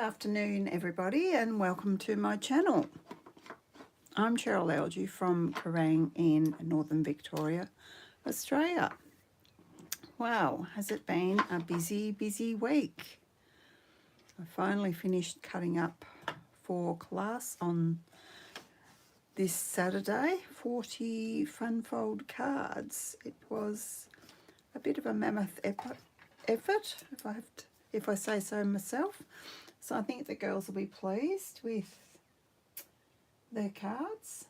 afternoon, everybody, and welcome to my channel. I'm Cheryl Algie from Kerrang in Northern Victoria, Australia. Wow, has it been a busy week? I finally finished cutting up for class on this Saturday, 40 fun fold cards. It was a bit of a mammoth effort, if I say so myself. So I think the girls will be pleased with their cards.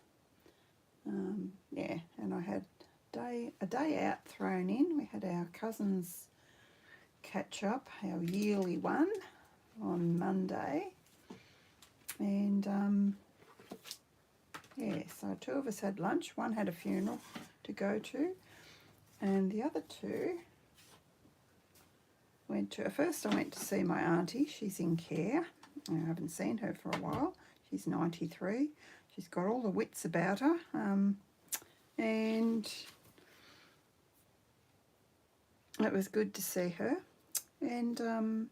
Yeah, and I had a day out thrown in. We had our cousins catch up, our yearly one, on Monday. And yeah, so two of us had lunch. One had a funeral to go to, and the other two first I went to see my auntie. She's in care. I haven't seen her for a while. She's 93. She's got all the wits about her. And it was good to see her. And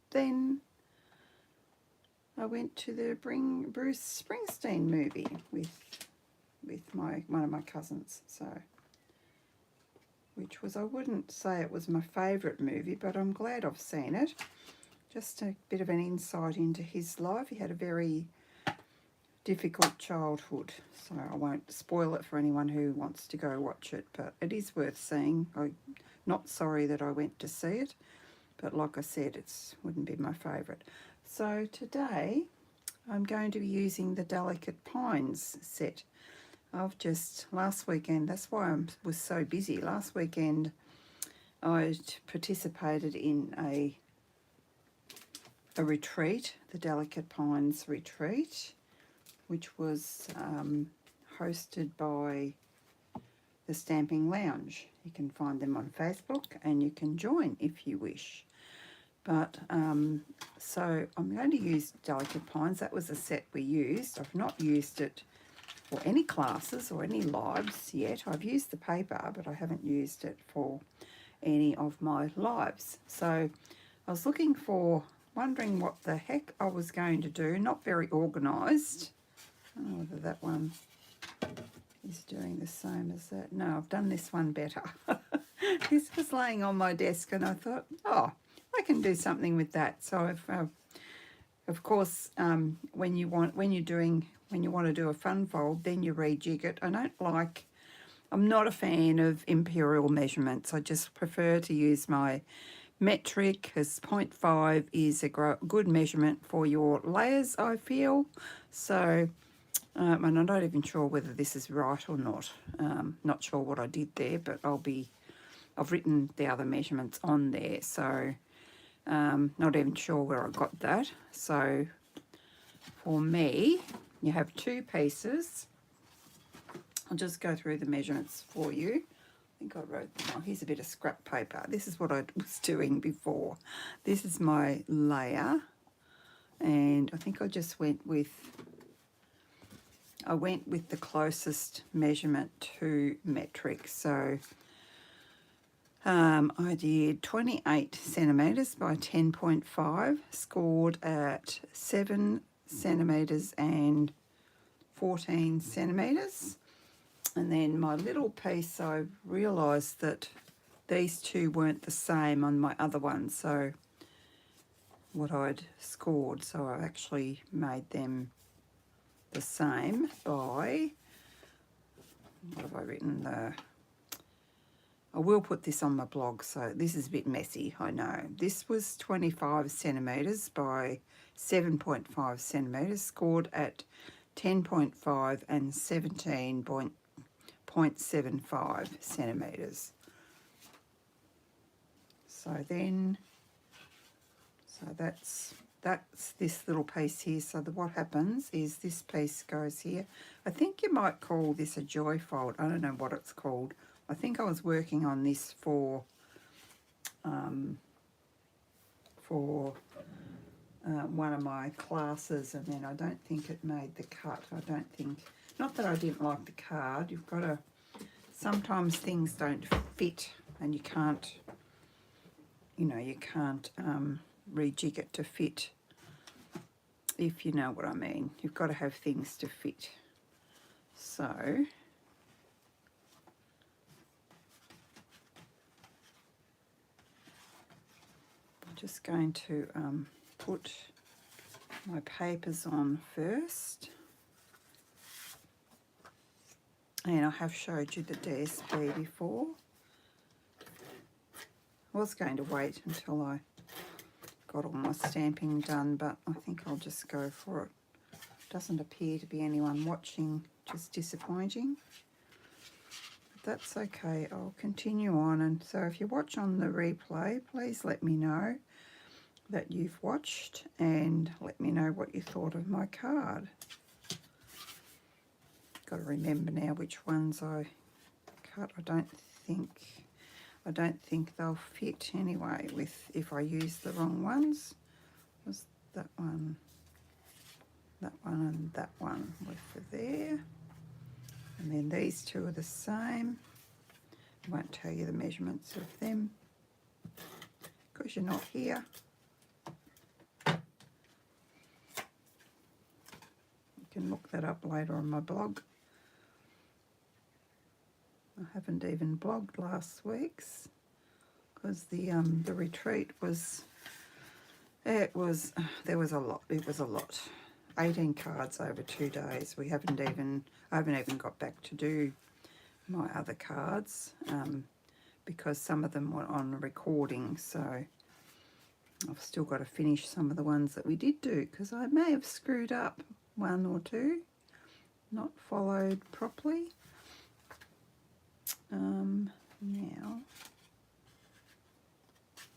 then I went to the Bruce Springsteen movie with one of my cousins. So, which was, I wouldn't say it was my favourite movie, but I'm glad I've seen it. Just a bit of an insight into his life. He had a very difficult childhood, so I won't spoil it for anyone who wants to go watch it, but it is worth seeing. I'm not sorry that I went to see it, but like I said, it wouldn't be my favourite. So today I'm going to be using the Delicate Pines set. Last weekend, that's why I was so busy. Last weekend I participated in a retreat, the Delicate Pines retreat, which was hosted by the Stamping Lounge. You can find them on Facebook and you can join if you wish. But so I'm going to use Delicate Pines. That was a set we used. I've not used it for any classes or any lives yet. I've used the paper, but I haven't used it for any of my lives. So I was wondering what the heck I was going to do. Not very organised. I don't know whether that one is doing the same as that. No, I've done this one better. This was laying on my desk and I thought, oh, I can do something with that. So of course, when you want to do a fun fold, then you rejig it. I'm not a fan of imperial measurements. I just prefer to use my metric, because 0.5 is a good measurement for your layers, I feel. So, and I'm not even sure whether this is right or not. Not sure what I did there, but I've written the other measurements on there. So, not even sure where I got that. So, for me, you have two pieces. I'll just go through the measurements for you. I think I wrote them. Oh, here's a bit of scrap paper. This is what I was doing before. This is my layer. And I think I just went with the closest measurement to metric. So I did 28 centimetres by 10.5, scored at 7 centimetres and 14 centimetres. And then my little piece, I realised that these two weren't the same on my other one, so what I'd scored, so I actually made them the same by, what have I written, I will put this on my blog, so this is a bit messy, I know. This was 25 centimetres by 7.5 centimetres, scored at 10.5 and 17.75 centimetres. So that's this little piece here. So what happens is this piece goes here. I think you might call this a joy fold. I don't know what it's called. I think I was working on this for one of my classes, and then I don't think it made the cut. Not that I didn't like the card. You've got to, sometimes things don't fit and you can't rejig it to fit if you know what I mean. You've got to have things to fit. So I'm just going to put my papers on first. And I have showed you the DSP before. I was going to wait until I got all my stamping done, but I think I'll just go for it. Doesn't appear to be anyone watching, which is disappointing. But that's okay, I'll continue on. And so if you watch on the replay, please let me know that you've watched and let me know what you thought of my card. Got to remember now which ones I cut. I don't think they'll fit anyway with if I use the wrong ones. Was that one, and that one were for there. And then these two are the same. I won't tell you the measurements of them because you're not here. You can look that up later on my blog. I haven't even blogged last week's because the retreat was, there was a lot. 18 cards over 2 days. I haven't even got back to do my other cards because some of them were on recording, so I've still got to finish some of the ones that we did do because I may have screwed up one or two, not followed properly. Now,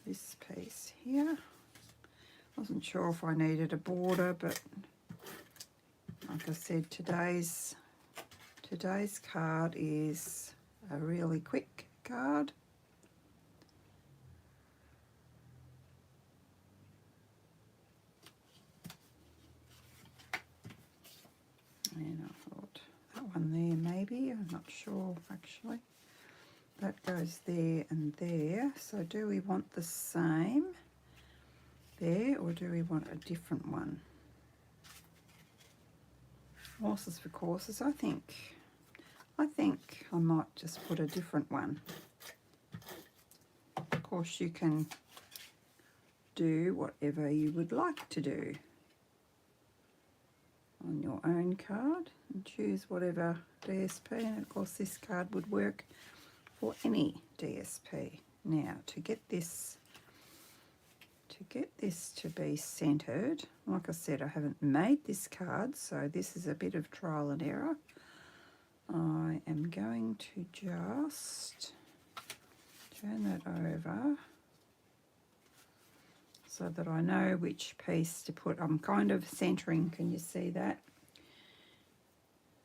this piece here, wasn't sure if I needed a border, but like I said, today's card is a really quick card. And I thought that one there maybe, I'm not sure actually. That goes there and there. So do we want the same there or do we want a different one? Horses for courses, I think I might just put a different one. Of course you can do whatever you would like to do on your own card and choose whatever DSP, and of course this card would work for any DSP. Now to get this to be centered, like I said, I haven't made this card, so this is a bit of trial and error. I am going to just turn that over so that I know which piece to put. I'm kind of centering, can you see that?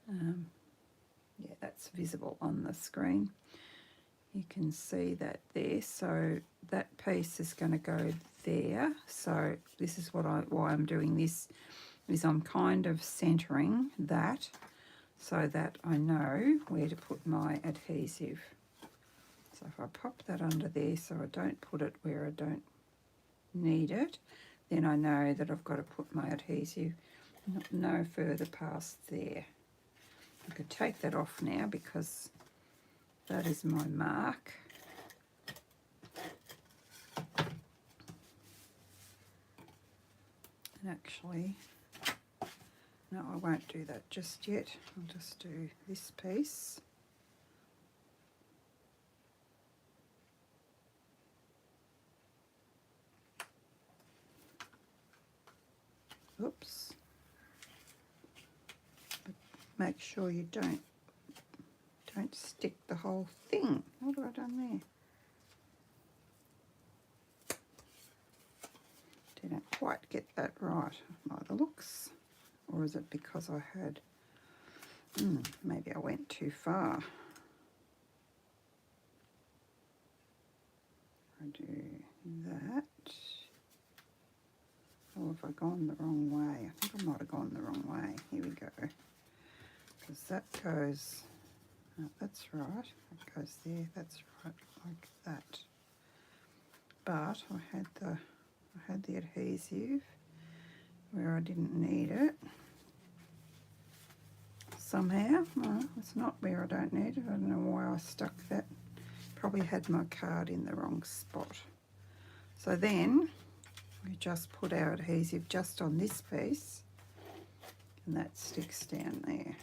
Yeah, that's visible on the screen. You can see that there, so that piece is going to go there. So this is why I'm doing this, is I'm kind of centering that so that I know where to put my adhesive. So if I pop that under there so I don't put it where I don't need it, then I know that I've got to put my adhesive no further past there. I could take that off now because that is my mark. And actually, no, I won't do that just yet. I'll just do this piece. Oops. But make sure you don't stick the whole thing. What have I done there? Didn't quite get that right by the looks. Or is it because I had, maybe I went too far. I do that. Or have I gone the wrong way? I think I might have gone the wrong way. Here we go. Because that goes, that's right. That goes there. That's right, like that. But I had the adhesive, where I didn't need it. Somehow, no, it's not where I don't need it. I don't know why I stuck that. Probably had my card in the wrong spot. So then we just put our adhesive just on this piece, and that sticks down there.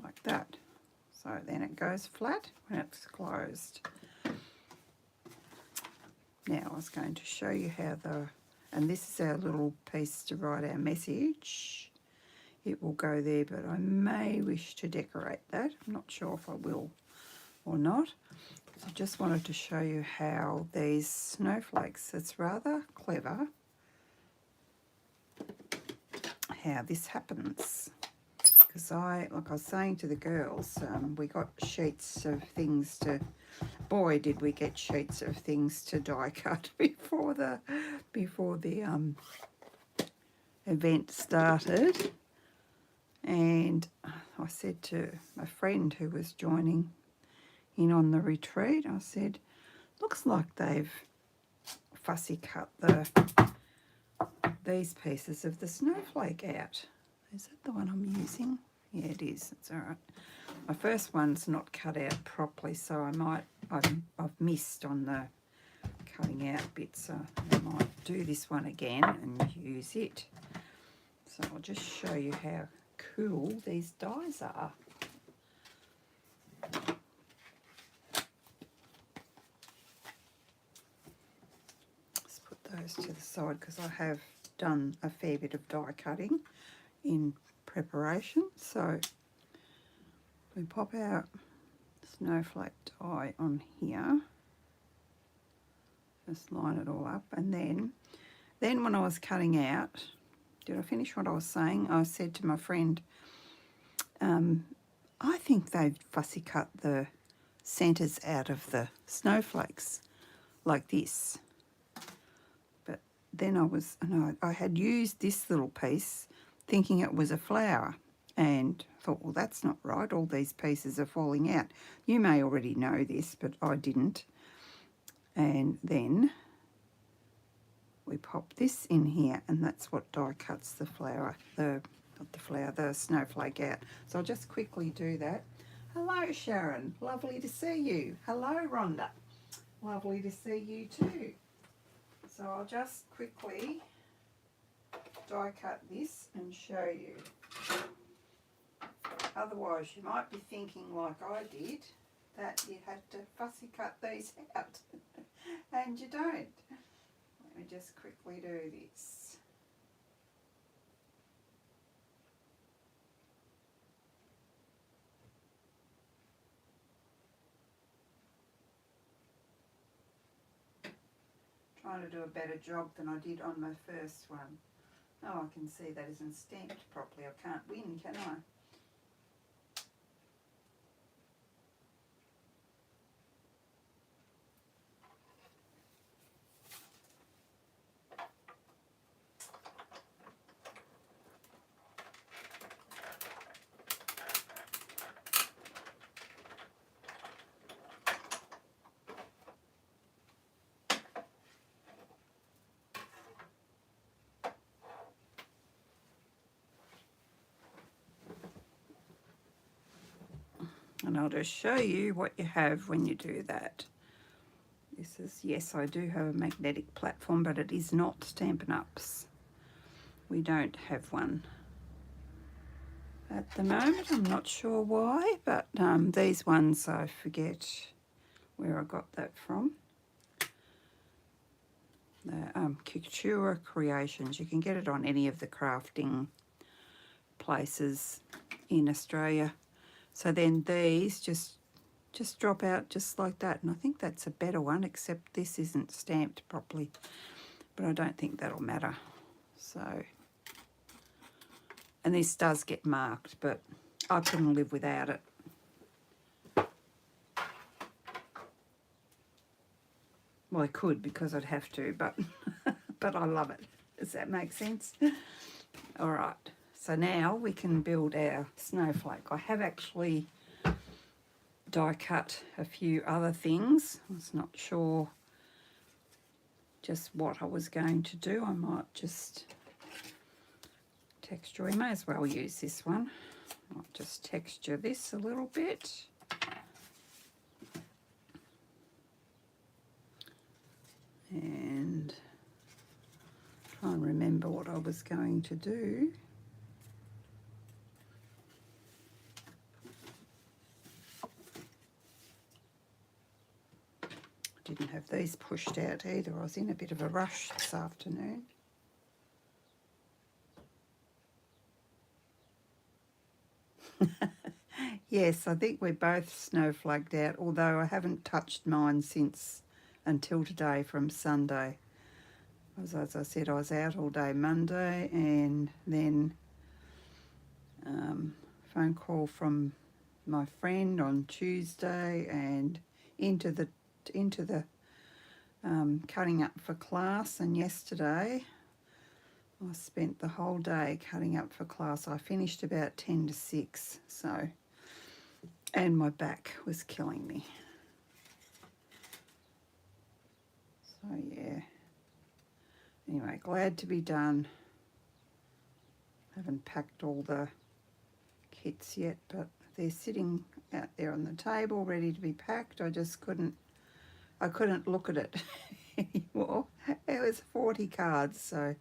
Like that. So then it goes flat when it's closed. Now I was going to show you how and this is our little piece to write our message. It will go there, but I may wish to decorate that. I'm not sure if I will or not. So I just wanted to show you how these snowflakes, it's rather clever how this happens. Because like I was saying to the girls, we got sheets of things to, boy did we get sheets of things to die cut before the event started. And I said to a friend who was joining in on the retreat, I said, looks like they've fussy cut these pieces of the snowflake out. Is that the one I'm using? Yeah, it is. It's all right. My first one's not cut out properly, so I've missed on the cutting out bit, so I might do this one again and use it. So I'll just show you how cool these dies are. Let's put those to the side because I have done a fair bit of die cutting in preparation. So we pop our snowflake die on here, just line it all up, and then when I was cutting out, did I finish what I was saying? I said to my friend, I think they've fussy cut the centres out of the snowflakes like this. But then I had used this little piece thinking it was a flower, and thought, well, that's not right. All these pieces are falling out. You may already know this, but I didn't. And then we pop this in here, and that's what die cuts the flower, the snowflake out. So I'll just quickly do that. Hello, Sharon. Lovely to see you. Hello, Rhonda. Lovely to see you too. So I'll just quickly die cut this and show you. Otherwise you might be thinking like I did, that you had to fussy cut these out and you don't. Let me just quickly do this. Trying to do a better job than I did on my first one. Oh, I can see that isn't stamped properly. I can't win, can I? And I'll just show you what you have when you do that. This is, yes, I do have a magnetic platform, but it is not Stampin' Up's. We don't have one at the moment. I'm not sure why, but these ones, I forget where I got that from. The Couture Creations. You can get it on any of the crafting places in Australia. So then these just drop out just like that, and I think that's a better one, except this isn't stamped properly, but I don't think that'll matter. So, and this does get marked, but I couldn't live without it. Well, I could because I'd have to, but but I love it. Does that make sense? All right. So now we can build our snowflake. I have actually die cut a few other things. I was not sure just what I was going to do. I might just texture. We may as well use this one. Might just texture this a little bit. And try and remember what I was going to do. Didn't have these pushed out either. I was in a bit of a rush this afternoon. Yes, I think we're both snowflaked out, although I haven't touched mine since until today from Sunday. As I said, I was out all day Monday, and then phone call from my friend on Tuesday, and into the cutting up for class. And yesterday I spent the whole day cutting up for class. I finished about 10 to 6, so, and my back was killing me. So yeah, anyway, glad to be done. Haven't packed all the kits yet, but they're sitting out there on the table ready to be packed. I couldn't look at it anymore. It was 40 cards, so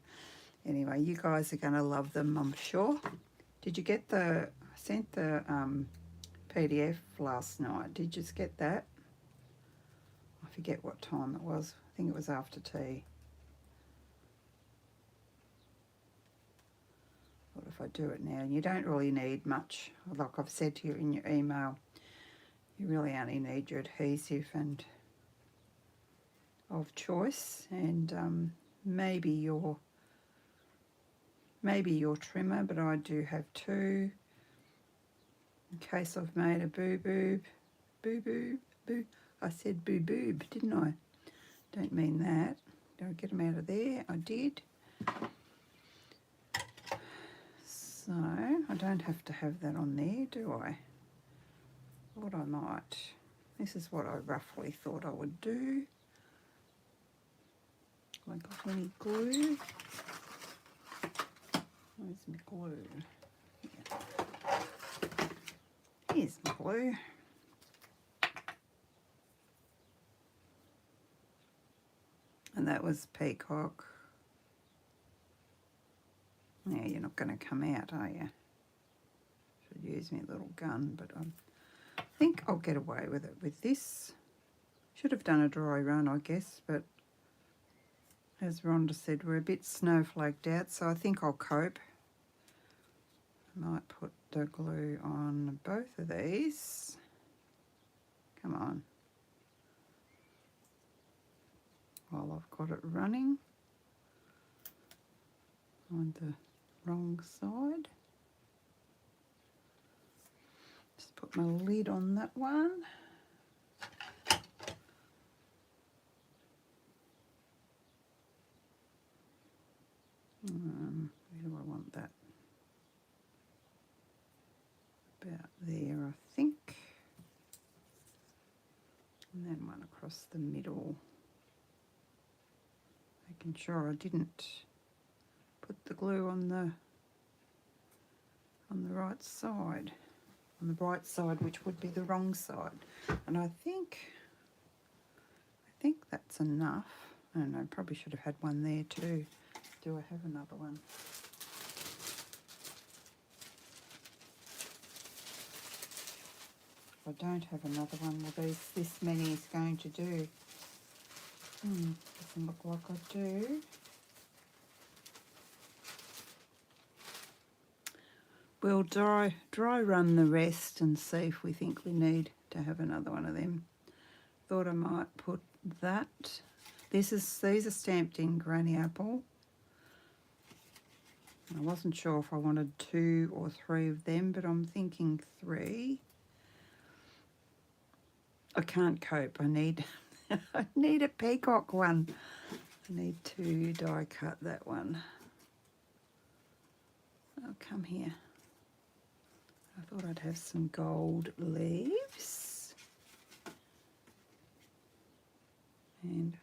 anyway, you guys are going to love them, I'm sure. Did you get I sent the PDF last night. Did you just get that? I forget what time it was. I think it was after tea. What if I do it now? You don't really need much. Like I've said to you in your email, you really only need your adhesive and of choice, and maybe your trimmer, but I do have two in case I've made a boo-boo. I said boo-boob, didn't I? Don't mean that. Don't get them out of there. I did. So I don't have to have that on there, do I? Thought I might. This is what I roughly thought I would do. Have I got any glue? Where's my glue? Here's my glue. And that was peacock. Yeah, you're not going to come out, are you? Should use my little gun, but I think I'll get away with it with this. Should have done a dry run, I guess, but as Rhonda said, we're a bit snowflaked out, so I think I'll cope. I might put the glue on both of these. Come on. While I've got it running on the wrong side. Just put my lid on that one. Where do I want that? About there, I think. And then one across the middle. Making sure I didn't put the glue on the right side. On the right side, which would be the wrong side. And I think that's enough. I don't know, probably should have had one there too. Do I have another one? If I don't have another one, well, this many is going to do. Doesn't look like I do. We'll dry run the rest and see if we think we need to have another one of them. Thought I might put that. These are stamped in Granny Apple. I wasn't sure if I wanted 2 or 3 of them, but I'm thinking 3. I can't cope. I need I need a peacock one. I need to die cut that one. Oh, come here. I thought I'd have some gold leaves. and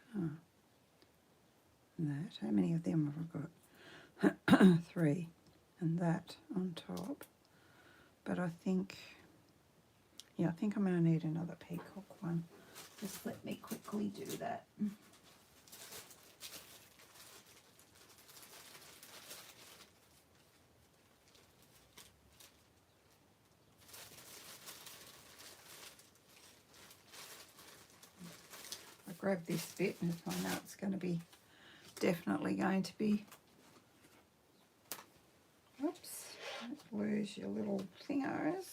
that. How many of them have I got? 3, and that on top. But I think, yeah, I think I'm going to need another peacock one. Just let me quickly do that. I grab this bit, and if I know it's going to be definitely going to be, oops, don't lose your little thingers.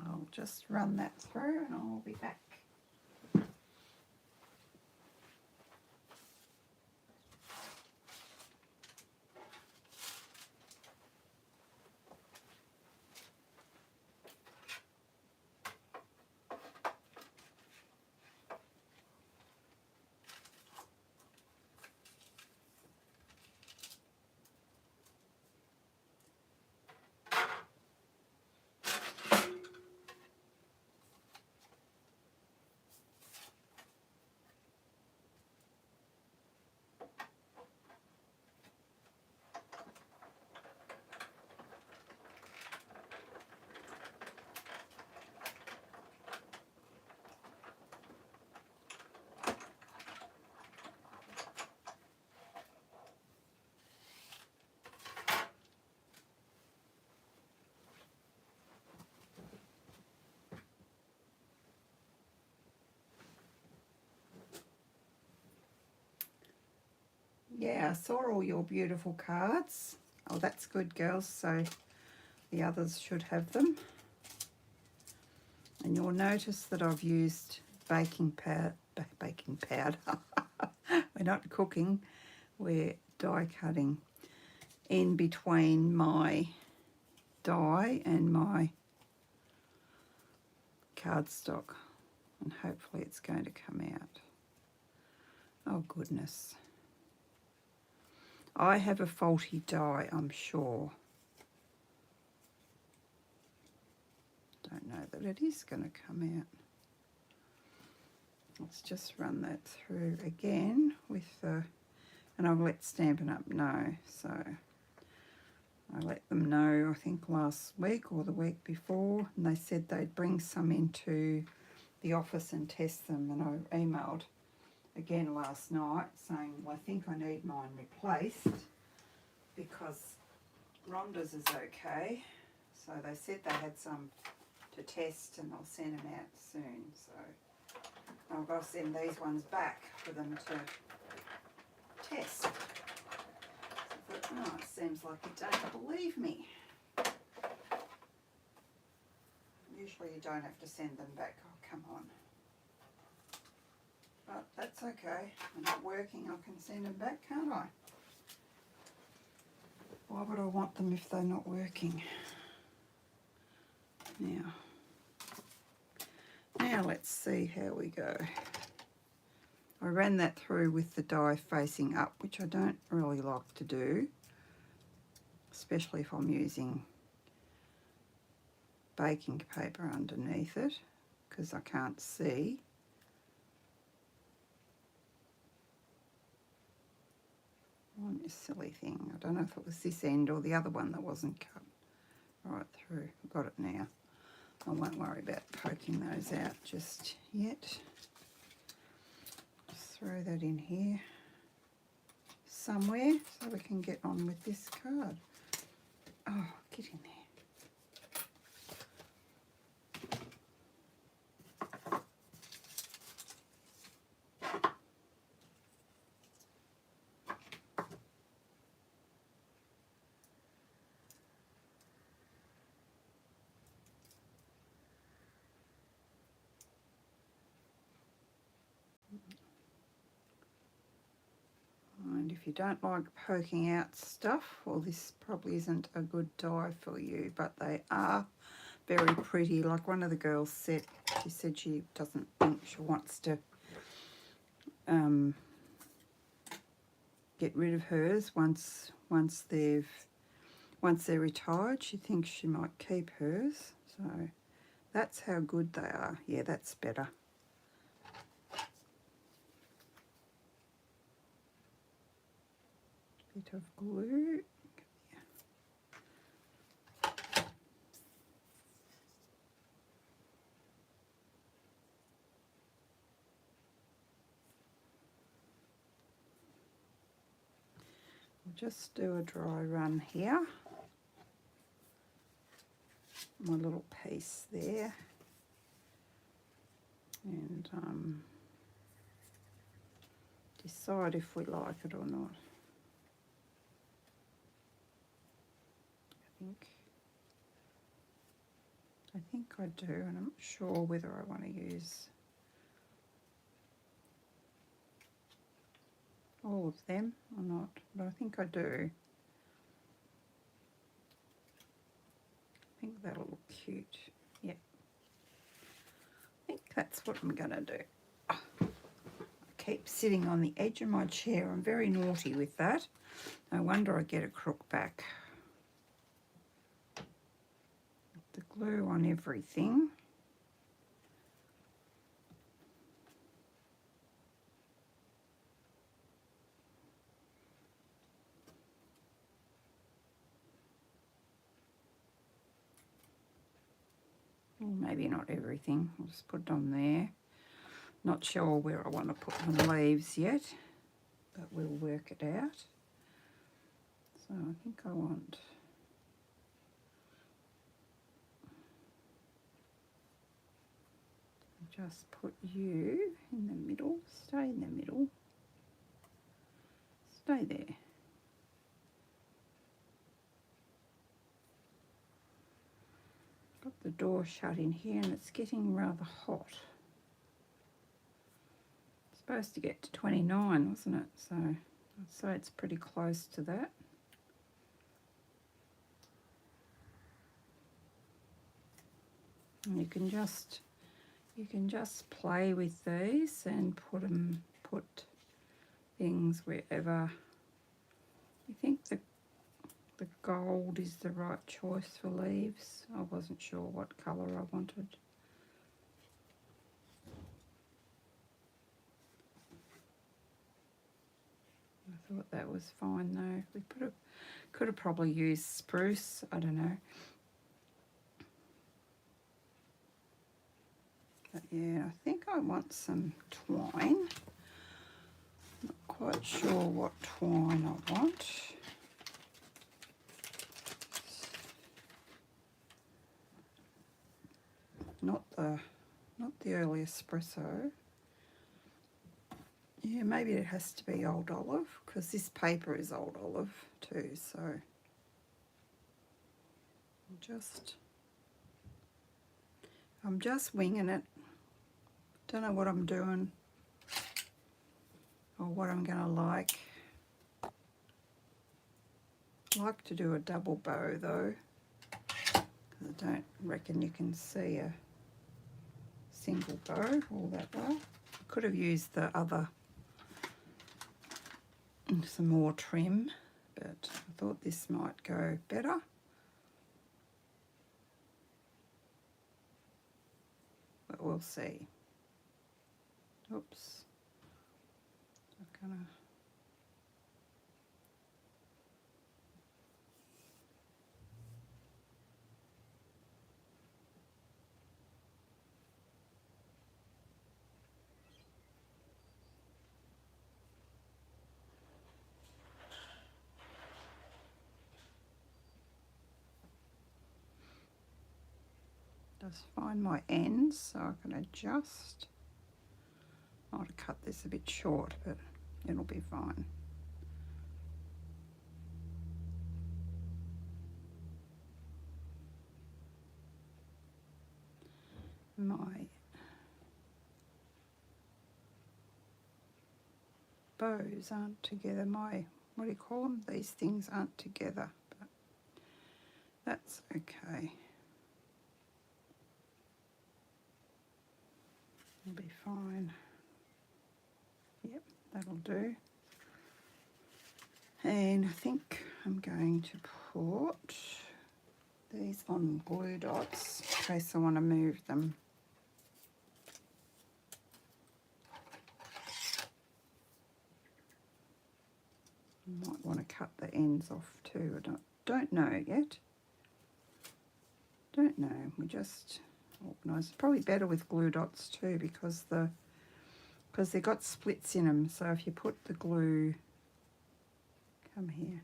I'll just run that through and I'll be back. Yeah, I saw all your beautiful cards. Oh, that's good, girls. So the others should have them. And you'll notice that I've used baking powder. We're not cooking, we're die cutting in between my die and my cardstock. And hopefully it's going to come out. Oh, goodness. I have a faulty die, I'm sure. Don't know that it is going to come out. Let's just run that through again with the, and I've let Stampin' Up know. So I let them know, I think last week or the week before, and they said they'd bring some into the office and test them, and I emailed again last night saying, well, I think I need mine replaced because Rhonda's is okay. So they said they had some to test and I'll send them out soon. So I've got to send these ones back for them to test. So I thought, oh, it seems like you don't believe me. Usually you don't have to send them back. Oh, come on. But that's okay. They're not working. I can send them back, can't I? Why would I want them if they're not working? Now let's see how we go. I ran that through with the die facing up, which I don't really like to do, especially if I'm using baking paper underneath it, because I can't see. On this silly thing. I don't know if it was this end or the other one that wasn't cut right through. I've got it now. I won't worry about poking those out just yet. Just throw that in here somewhere so we can get on with this card. Oh, get in there. And if you don't like poking out stuff, well, this probably isn't a good die for you, but they are very pretty. Like one of the girls said, she said she doesn't think she wants to get rid of hers once they've once they're retired, she thinks she might keep hers. So that's how good they are. Yeah, that's better. Bit of glue. We'll just do a dry run here. My little piece there. And decide if we like it or not. I think I do, and I'm not sure whether I want to use all of them or not, but I think I do. I think that'll look cute. Yep. I think that's what I'm going to do. I keep sitting on the edge of my chair. I'm very naughty with that. No wonder I get a crook back. The glue on everything. Well, maybe not everything. I'll just put it on there. Not sure where I want to put my leaves yet, but we'll work it out. So I think I want just put you in the middle. Stay in the middle. Stay there. Got the door shut in here and it's getting rather hot. It's supposed to get to 29, wasn't it? So I'd say it's pretty close to that. And you can just play with these and put things wherever you think the gold is the right choice for leaves. I wasn't sure what colour I wanted. I thought that was fine though. We could have probably used spruce, I don't know. But yeah, I think I want some twine. Not quite sure what twine I want. Not the early espresso. Yeah, maybe it has to be old olive because this paper is old olive too. So I'm just winging it. Don't know what I'm doing or what I'm going to like. I like to do a double bow though, because I don't reckon you can see a single bow all that well. I could have used the other, some more trim, but I thought this might go better. But we'll see. Oops. I'm gonna just find my ends so I can adjust. I might have cut this a bit short, but it'll be fine. My bows aren't together. My, what do you call them? These things aren't together, but that's okay. It'll be fine. Yep, that'll do. And I think I'm going to put these on glue dots in case I want to move them. I might want to cut the ends off too. I don't know yet. Don't know. We just organise. Probably better with glue dots too because they've got splits in them. So if you put the glue, come here.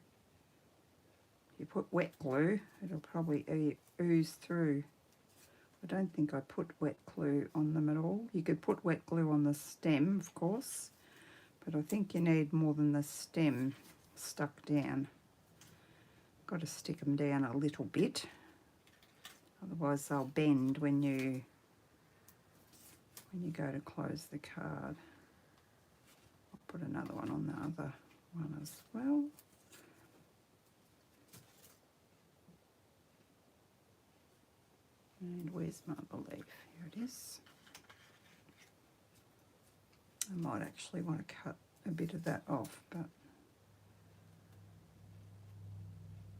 If you put wet glue, it'll probably ooze through. I don't think I put wet glue on them at all. You could put wet glue on the stem, of course, but I think you need more than the stem stuck down. Got to stick them down a little bit, otherwise they'll bend when you go to close the card. I'll put another one on the other one as well. And where's my other leaf? Here it is. I might actually want to cut a bit of that off, but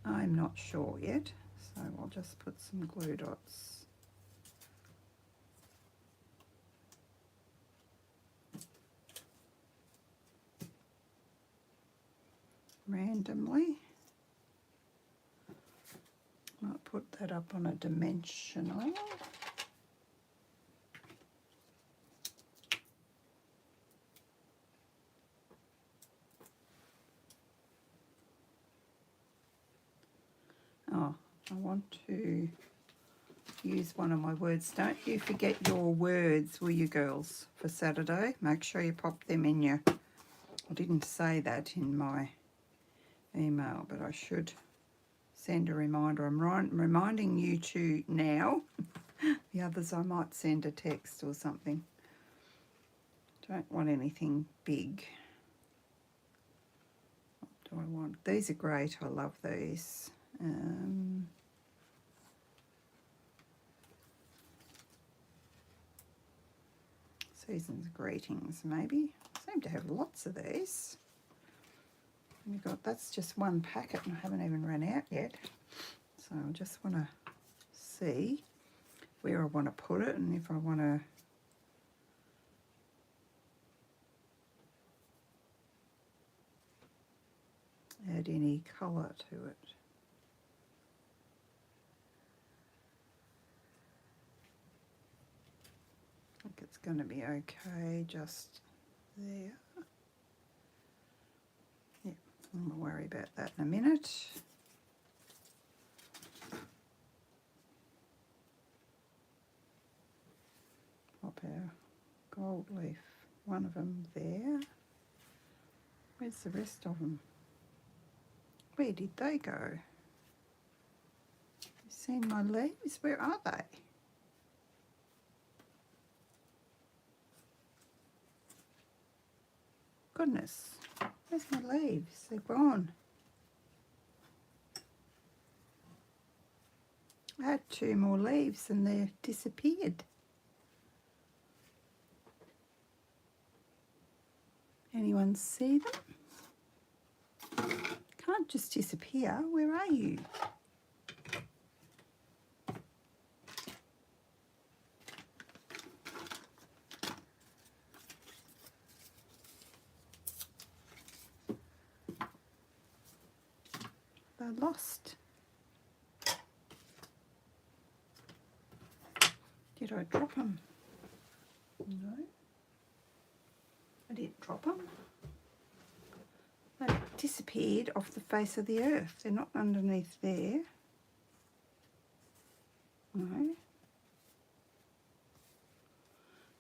I'm not sure yet, so I'll just put some glue dots. Randomly. Might put that up on a dimensional. Oh, I want to use one of my words. Don't you forget your words, will you girls, for Saturday? Make sure you pop them in your... I didn't say that in my email, but I should send a reminder. I'm reminding you two now. The others I might send a text or something. Don't want anything big. What do I want? These are great. I love these. Season's greetings, maybe. I seem to have lots of these. And you've got, that's just one packet and I haven't even run out yet. So I just want to see where I want to put it and if I want to add any colour to it. I think it's going to be okay just there. Yeah, I'm going to worry about that in a minute. Pop our gold leaf, one of them there. Where's the rest of them? Where did they go? You seen my leaves? Where are they? Goodness, where's my leaves? They're gone. I had 2 more leaves and they've disappeared. Anyone see them? Can't just disappear. Where are you? They're lost. Did I drop them? No. I didn't drop them. They've disappeared off the face of the earth. They're not underneath there. No.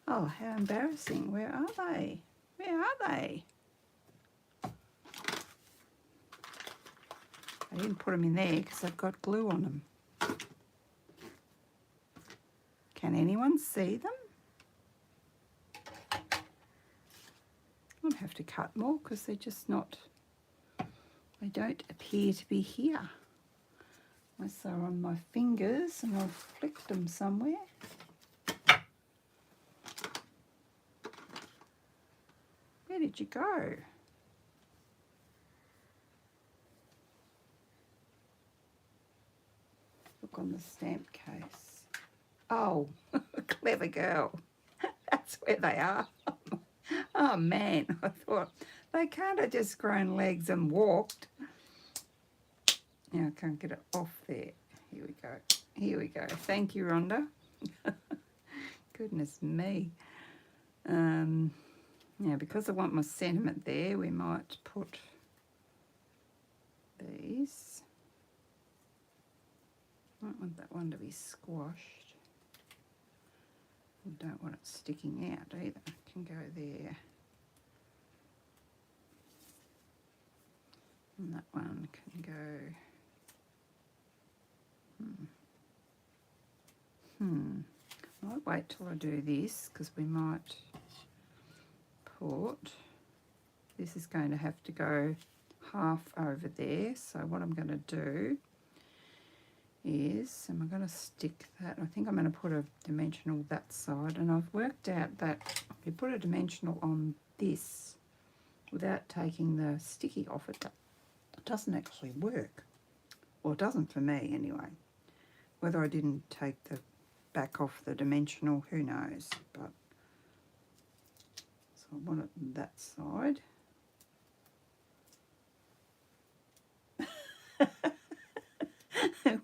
Oh, how embarrassing. Where are they? Where are they? I didn't put them in there because I've got glue on them. Can anyone see them? I'll have to cut more because they're just not, they don't appear to be here. Unless they're on my fingers and I've flicked them somewhere. Where did you go? on the stamp case. Oh, clever girl. That's where they are. Oh man, I thought they can't have just grown legs and walked. Now I can't get it off there. Here we go. Here we go. Thank you, Rhonda. Goodness me. Now, because I want my sentiment there, we might put these. I don't want that one to be squashed. I don't want it sticking out either. It can go there. And that one can go... I might wait till I do this, because we might put... This is going to have to go half over there. So what I'm going to do is, am I going to stick that? I think I'm going to put a dimensional that side, and I've worked out that if you put a dimensional on this without taking the sticky off it, it doesn't actually work. Well, it doesn't for me anyway. Whether I didn't take the back off the dimensional, who knows? But so I want it on that side.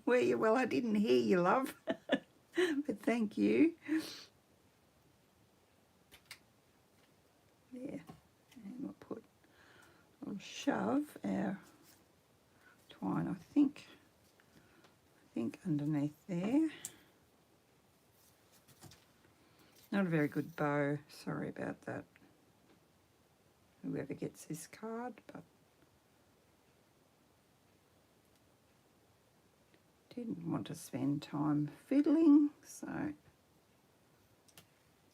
Were you? Well, I didn't hear you, love. But thank you. There. And we'll shove our twine, I think underneath there. Not a very good bow. Sorry about that. Whoever gets this card, but didn't want to spend time fiddling, so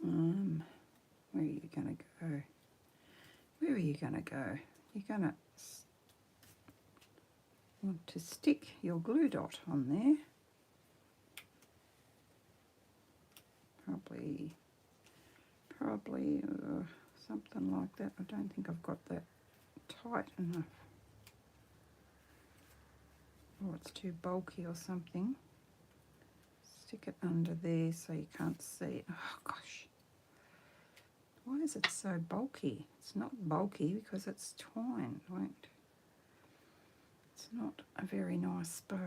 where are you going to go? Where are you going to go? You're going to want to stick your glue dot on there. Probably something like that. I don't think I've got that tight enough. Or it's too bulky or something. Stick it under there so you can't see it. Oh gosh. Why is it so bulky? It's not bulky because it's twine. Wait. It's not a very nice bow.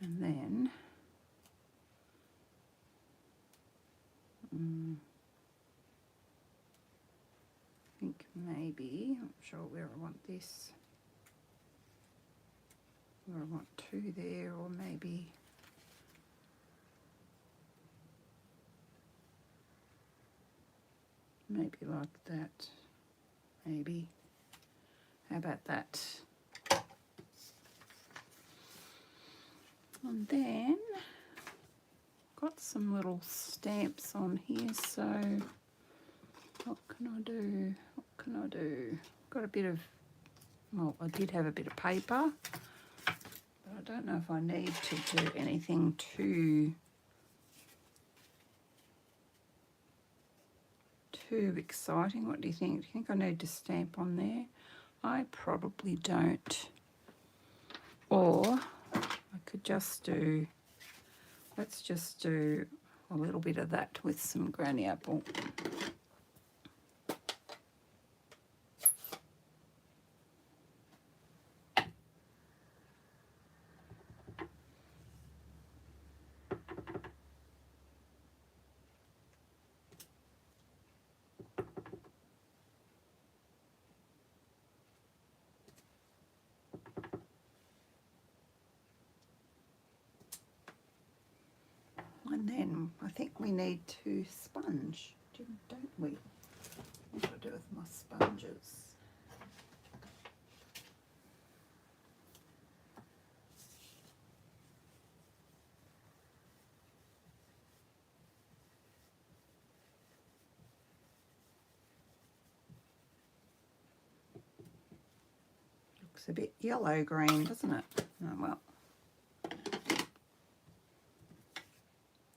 And then I think maybe, I'm not sure where I want this, where I want two there, or maybe like that, maybe. How about that? And then got some little stamps on here, so what can I do? Got a bit of, well, I did have a bit of paper, but I don't know if I need to do anything too exciting. What do you think? Do you think I need to stamp on there? I probably don't. Or I could just do, let's just do a little bit of that with some granny apple. And then I think we need to sponge, don't we? What do I do with my sponges? Looks a bit yellow-green, doesn't it? Oh, well.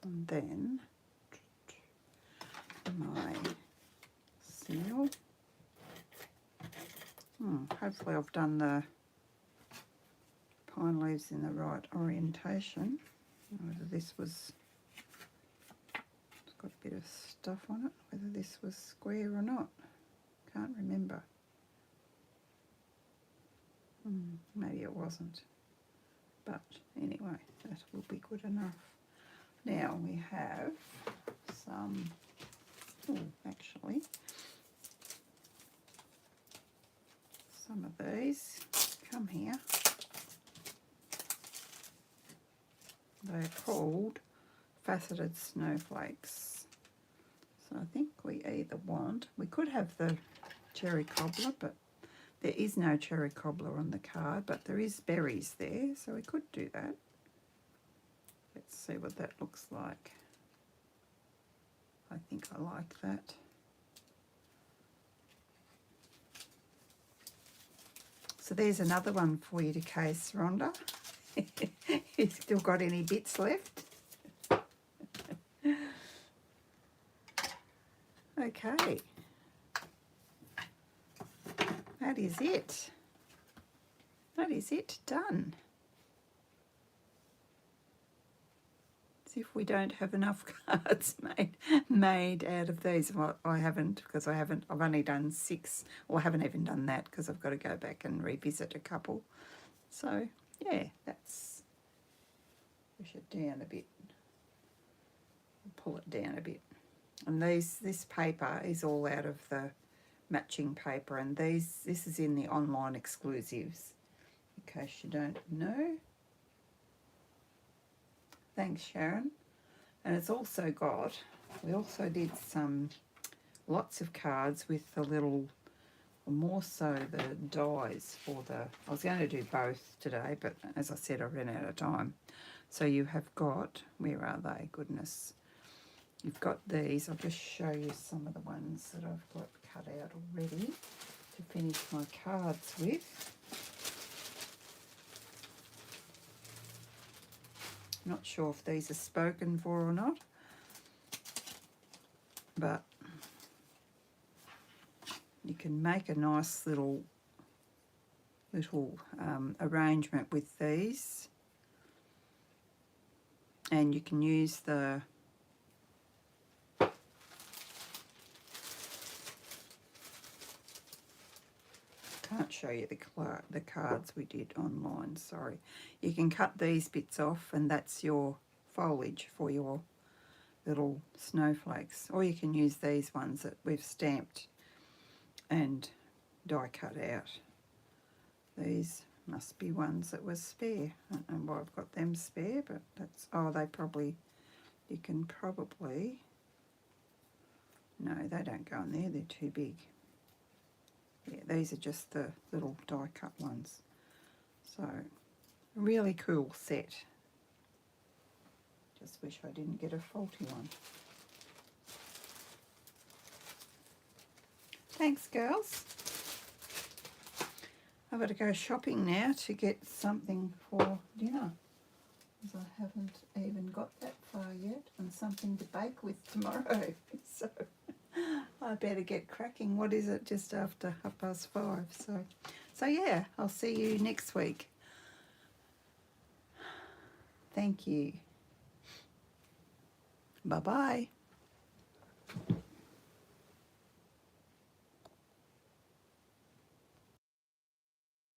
And then my hopefully I've done the pine leaves in the right orientation. Whether this was, it's got a bit of stuff on it, whether this was square or not, can't remember. Maybe it wasn't, but anyway, that will be good enough. Now we have some, actually, some of these, come here. They're called faceted snowflakes. So I think we either want, we could have the cherry cobbler, but there is no cherry cobbler on the card, but there is berries there, so we could do that. Let's see what that looks like. I think I like that. So there's another one for you to case, Rhonda. You still got any bits left? Okay. That is it. That is it, done. As if we don't have enough cards made out of these. Well, I haven't, because I've only done 6, or I haven't even done that because I've got to go back and revisit a couple. So, yeah, that's, push it down a bit, pull it down a bit. And this paper is all out of the matching paper, and this is in the online exclusives, in case you don't know. Thanks, Sharon. And it's also got, we also did lots of cards with the little, or more so the dies for the, I was going to do both today, but as I said, I ran out of time. So you have got, where are they? Goodness. You've got these. I'll just show you some of the ones that I've got cut out already to finish my cards with. Not sure if these are spoken for or not, but you can make a nice little arrangement with these, and you can use the can't show you the cards we did online, sorry. You can cut these bits off, and that's your foliage for your little snowflakes, or you can use these ones that we've stamped and die cut out. These must be ones that were spare. I don't know why I've got them spare, but that's, oh, they probably, you can probably, no, they don't go in there, they're too big. Yeah, these are just the little die cut ones. So, really cool set. Just wish I didn't get a faulty one. Thanks, girls. I've got to go shopping now to get something for dinner, as I haven't even got that far yet, and something to bake with tomorrow. So I better get cracking. What is it? Just after 5:30. So yeah, I'll see you next week. Thank you. Bye-bye.